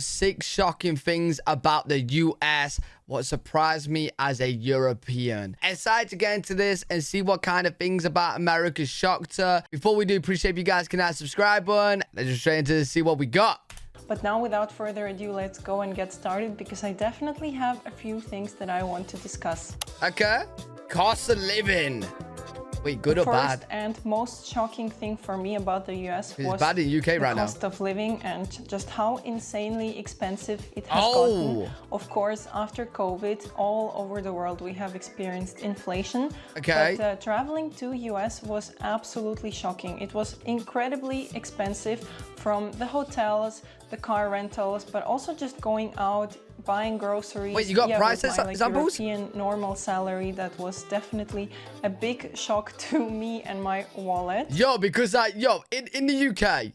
6 shocking things about the US. What surprised me as a European. Excited to get into this and see what kind of things about America shocked her. Before we do, appreciate if you guys can hit that subscribe button. Let's just straight into this, see what we got. But now, without further ado, let's go and get started, because I definitely have a few things that I want to discuss. Okay. Cost of living. Wait, good or bad? First and most shocking thing for me about the US was bad in UK right the now. cost of living and just how insanely expensive it has gotten. Of course, after COVID, all over the world we have experienced inflation. Okay. But traveling to US was absolutely shocking. It was incredibly expensive, from the hotels, the car rentals, but also just going out, buying groceries. Wait, you got prices? With my, examples? European normal salary, that was definitely a big shock to me and my wallet. Yo, because in the UK,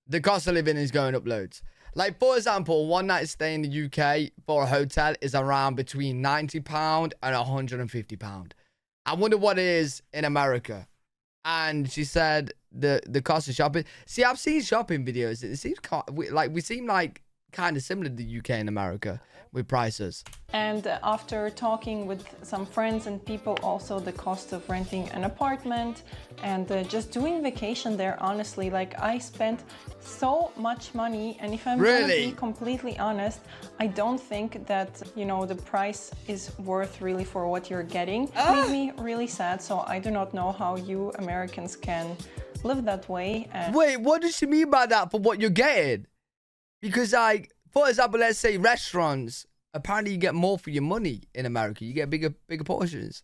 the cost of living is going up loads. Like, for example, one night stay in the UK for a hotel is around between £90 and £150. I wonder what it is in America. And she said the cost of shopping. See, I've seen shopping videos. It seems like we seem like kind of similar to the UK and America with prices. And after talking with some friends and people, also the cost of renting an apartment and just doing vacation there, honestly, like I spent so much money, and if I'm gonna be completely honest, I don't think that, you know, the price is worth really for what you're getting. It made me really sad, so I do not know how you Americans can live that way. And wait, what does she mean by that, for what you're getting? Because, like, for example, let's say restaurants, apparently you get more for your money in America. You get bigger portions.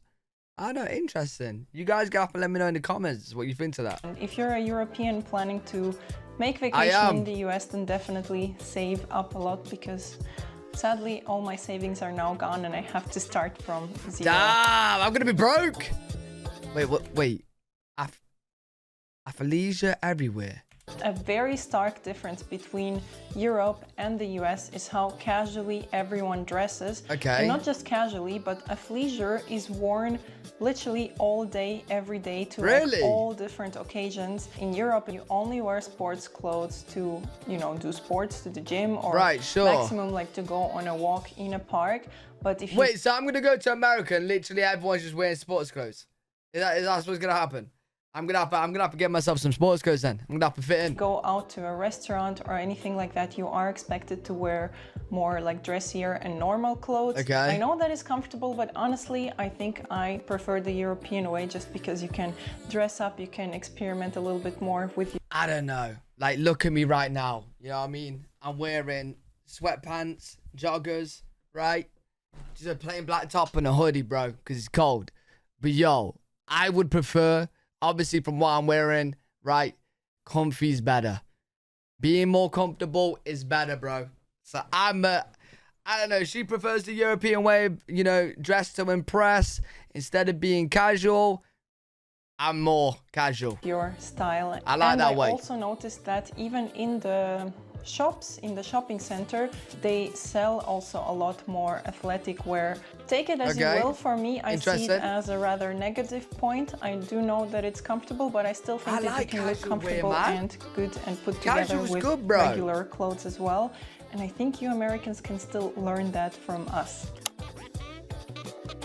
I know, interesting. You guys get up and let me know in the comments what you think of that. If you're a European planning to make vacation in the US, then definitely save up a lot, because sadly all my savings are now gone and I have to start from zero. Damn, I'm gonna be broke. Wait, what? Wait, athleisure everywhere. A very stark difference between Europe and the US is how casually everyone dresses. Okay. And not just casually, but athleisure is worn literally all day, every day, to like all different occasions. In Europe, you only wear sports clothes to, you know, do sports, to the gym, or maximum like to go on a walk in a park. But if you... Wait, so I'm gonna go to America and literally everyone's just wearing sports clothes? Is that what's gonna happen? I'm gonna have to get myself some sports clothes then. I'm gonna have to fit in. Go out to a restaurant or anything like that, you are expected to wear more like dressier and normal clothes. Okay. I know that is comfortable, but honestly, I think I prefer the European way, just because you can dress up, you can experiment a little bit more with you. I don't know. Like, look at me right now. You know what I mean? I'm wearing sweatpants, joggers, right? Just a plain black top and a hoodie, bro, because it's cold. But yo, I would prefer, obviously from what I'm wearing, right, comfy's better. Being more comfortable is better, bro. So I don't know, she prefers the European way, you know, dressed to impress instead of being casual. I'm more casual. Your style. I like that way. I also noticed that even in the shops, in the shopping center, they sell also a lot more athletic wear. Take it as you will. For me, I see it as a rather negative point. I do know that it's comfortable, but I still think that you can look comfortable and good and put together with regular clothes as well. And I think you Americans can still learn that from us.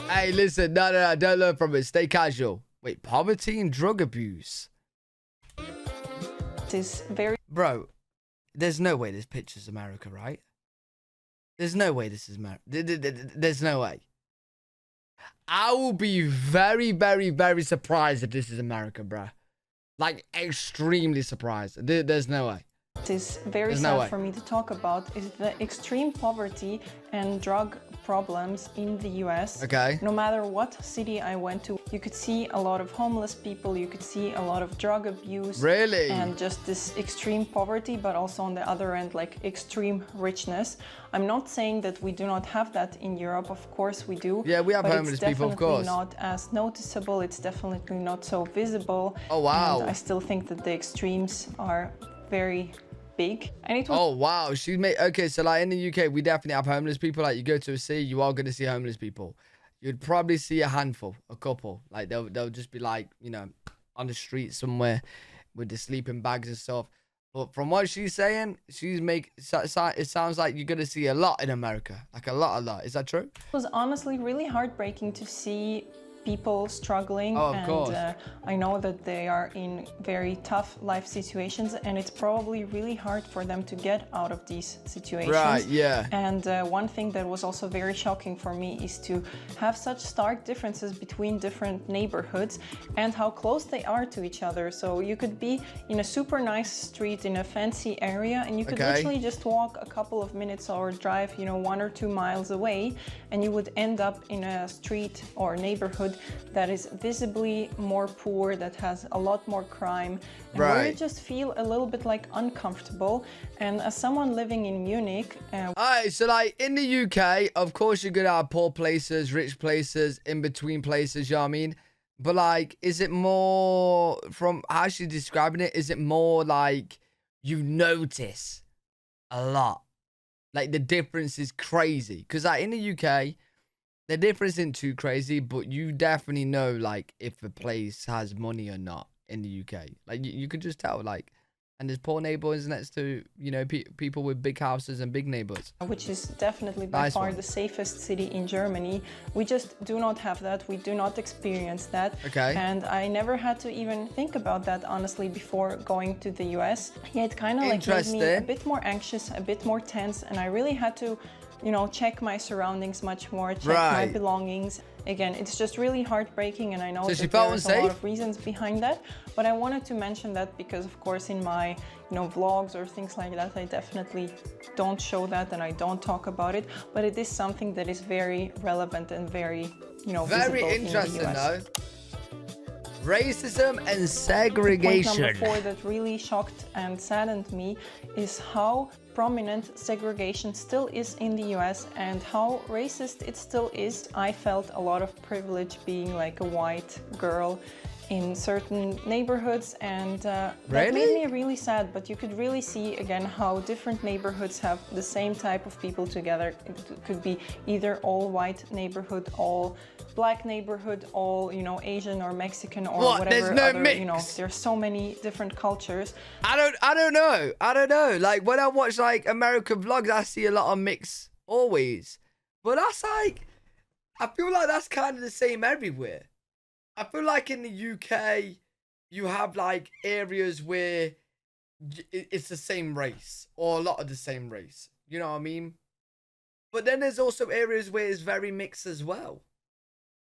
Hey, listen, no, don't learn from it. Stay casual. Wait, poverty and drug abuse. It is very... Bro, there's no way this picture's America, right? There's no way this is America. There's no way. I will be very, very, very surprised if this is America, bro. Like, extremely surprised. There's no way. It is very sad for me to talk about is the extreme poverty and drug problems in the US. Okay. No matter what city I went to, you could see a lot of homeless people, you could see a lot of drug abuse. Really? And just this extreme poverty, but also on the other end, like extreme richness. I'm not saying that we do not have that in Europe, of course we do. Yeah, we have homeless people, of course. It's definitely not as noticeable, it's definitely not so visible. Oh, wow. And I still think that the extremes are very big. And it was... Oh, wow. She made... Okay, so like in the UK, we definitely have homeless people. Like you go to a city, you are going to see homeless people. You'd probably see a handful, a couple. Like they'll just be like, you know, on the street somewhere with the sleeping bags and stuff. But from what she's saying, it sounds like you're gonna see a lot in America, like a lot. Is that true? It was honestly really heartbreaking to see people struggling, Oh, of course. I know that they are in very tough life situations, and it's probably really hard for them to get out of these situations. Right, yeah. And one thing that was also very shocking for me is to have such stark differences between different neighborhoods and how close they are to each other. So you could be in a super nice street in a fancy area, and you could literally just walk a couple of minutes or drive, 1 or 2 miles away, and you would end up in a street or neighborhood that is visibly more poor, that has a lot more crime, and where you just feel a little bit like uncomfortable. And as someone living in Munich, Alright, so like in the UK, of course you're gonna have poor places, rich places, in between places, you know what I mean? But like, is it more, from how she's describing it, is it more like you notice a lot? Like the difference is crazy. Because like in the UK, the difference isn't too crazy, but you definitely know like if a place has money or not in the UK. Like you could just tell, like, and there's poor neighbors next to, people with big houses and big neighbors. Which is definitely by far the safest city in Germany. We just do not have that. We do not experience that. Okay. And I never had to even think about that, honestly, before going to the US. Yeah, it kind of like made me a bit more anxious, a bit more tense, and I really had to check my surroundings much more, check my belongings. Again, it's just really heartbreaking, and I know that there's a lot of reasons behind that, but I wanted to mention that because, of course, in my vlogs or things like that, I definitely don't show that and I don't talk about it, but it is something that is very relevant and very, very interesting, though. Racism and segregation. Point number 4 that really shocked and saddened me is how prominent segregation still is in the US and how racist it still is. I felt a lot of privilege being like a white girl in certain neighborhoods, and that made me really sad. But you could really see again how different neighborhoods have the same type of people together. It could be either all white neighborhood, all black neighborhood, all Asian or Mexican or whatever. There's no mix. There's so many different cultures. I don't know. Like when I watch like American vlogs, I see a lot of mix always, but that's like, I feel like that's kind of the same everywhere. I feel like in the UK, you have like areas where it's the same race or a lot of the same race. You know what I mean? But then there's also areas where it's very mixed as well.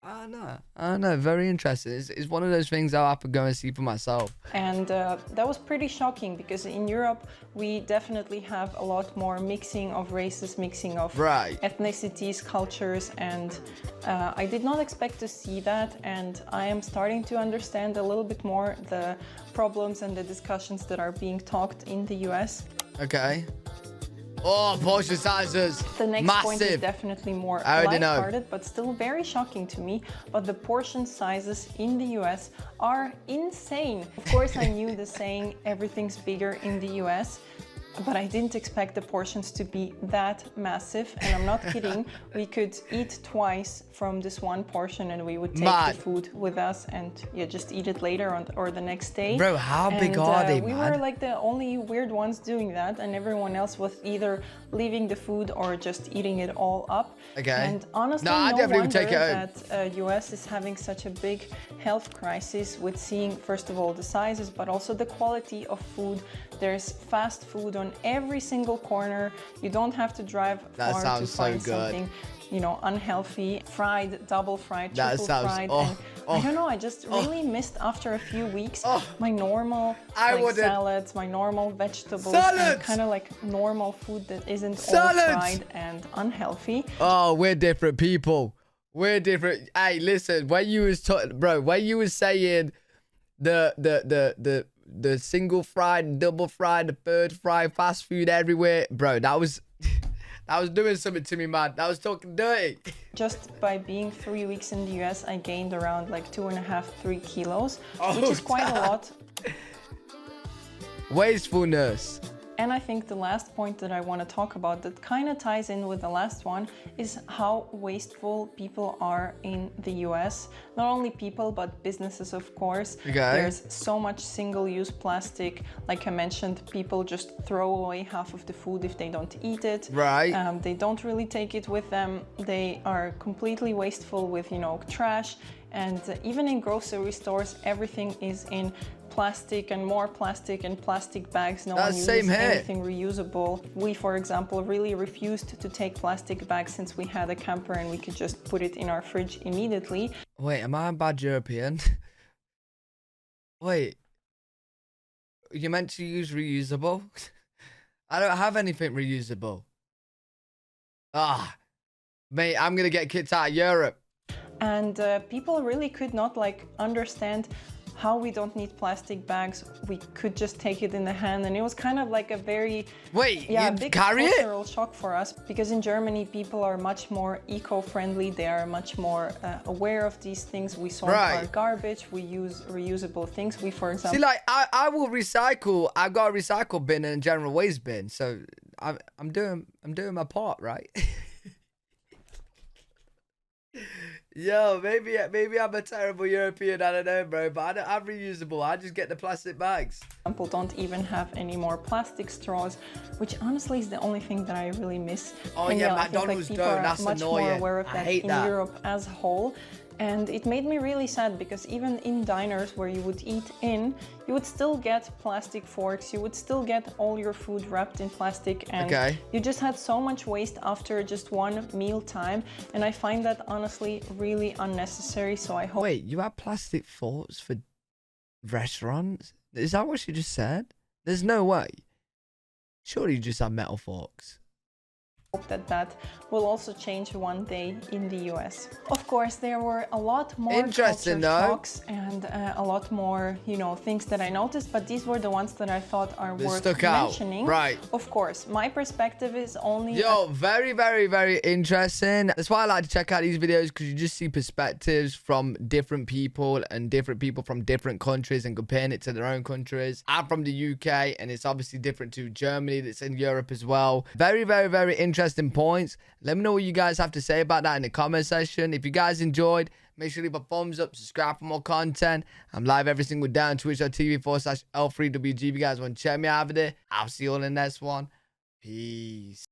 I don't know. Very interesting. It's one of those things I'll have to go and see for myself. And that was pretty shocking because in Europe, we definitely have a lot more mixing of races, mixing of ethnicities, cultures, and I did not expect to see that. And I am starting to understand a little bit more the problems and the discussions that are being talked in the US. Okay. Oh, portion sizes. The next point is definitely more lighthearted, but still very shocking to me. But the portion sizes in the US are insane. Of course, I knew the saying, everything's bigger in the US. But I didn't expect the portions to be that massive, and I'm not kidding. We could eat twice from this one portion, and we would take the food with us and just eat it later or the next day. Bro, how big are they, we were like the only weird ones doing that, and everyone else was either leaving the food or just eating it all up. Okay. And honestly, no wonder that US is having such a big health crisis with seeing, first of all, the sizes, but also the quality of food. There's fast food on every single corner. You don't have to drive far to find something, unhealthy, fried, double fried, triple fried. And I don't know, I just really missed after a few weeks my normal salads, my normal vegetables, and kind of like normal food that isn't all fried and unhealthy. Oh, we're different people. We're different. Hey, listen, when you was saying the single fried, double fried, the third fried, fast food everywhere, bro, that was doing something to me, man. That was talking dirty. Just by being 3 weeks in the US, I gained around like 2.5, 3 kilos, which is quite a lot. Wastefulness. And I think the last point that I want to talk about that kind of ties in with the last one is how wasteful people are in the US. Not only people, but businesses, of course. Okay. There's so much single-use plastic. Like I mentioned, people just throw away half of the food if they don't eat it. Right. They don't really take it with them. They are completely wasteful with, you know, trash. And even in grocery stores, everything is in plastic and more plastic and plastic bags. No one uses anything reusable. We, for example, really refused to take plastic bags since we had a camper and we could just put it in our fridge immediately. Wait, am I a bad European? Wait, you meant to use reusable? I don't have anything reusable. Ah, mate, I'm gonna get kicked out of Europe. And people really could not like understand how we don't need plastic bags. We could just take it in the hand, and it was kind of like a very big cultural shock for us, because in Germany people are much more eco-friendly. They are much more aware of these things. We sort our garbage. We use reusable things. We, for example, see, like I will recycle. I've got a recycle bin and a general waste bin, so I'm doing my part, right? Yo, maybe I'm a terrible European, I don't know, bro, but I'm reusable. I just get the plastic bags. People don't even have any more plastic straws, which honestly is the only thing that I really miss. Oh and yeah, McDonald's don't. That's much annoying. More aware of that I hate in that. Europe as a whole. And it made me really sad, because even in diners where you would eat in, you would still get plastic forks, you would still get all your food wrapped in plastic, and you just had so much waste after just one meal time. And I find that honestly really unnecessary, so I hope— Wait, you have plastic forks for restaurants? Is that what you just said? There's no way. Surely you just have metal forks. that will also change one day in the US. Of course, there were a lot more culture shocks and a lot more, you know, things that I noticed, but these were the ones that I thought are worth mentioning. Right. Of course, my perspective is only— Yo, very, very, very interesting. That's why I like to check out these videos, because you just see perspectives from different people and different people from different countries and comparing it to their own countries. I'm from the UK, and it's obviously different to Germany, that's in Europe as well. Very, very, very interesting points. Let me know what you guys have to say about that in the comment section. If you guys enjoyed, make sure to leave a thumbs up, subscribe for more content. I'm live every single day on twitch.tv/L3WG. If you guys want to check me out over there, I'll see you all in the next one. Peace.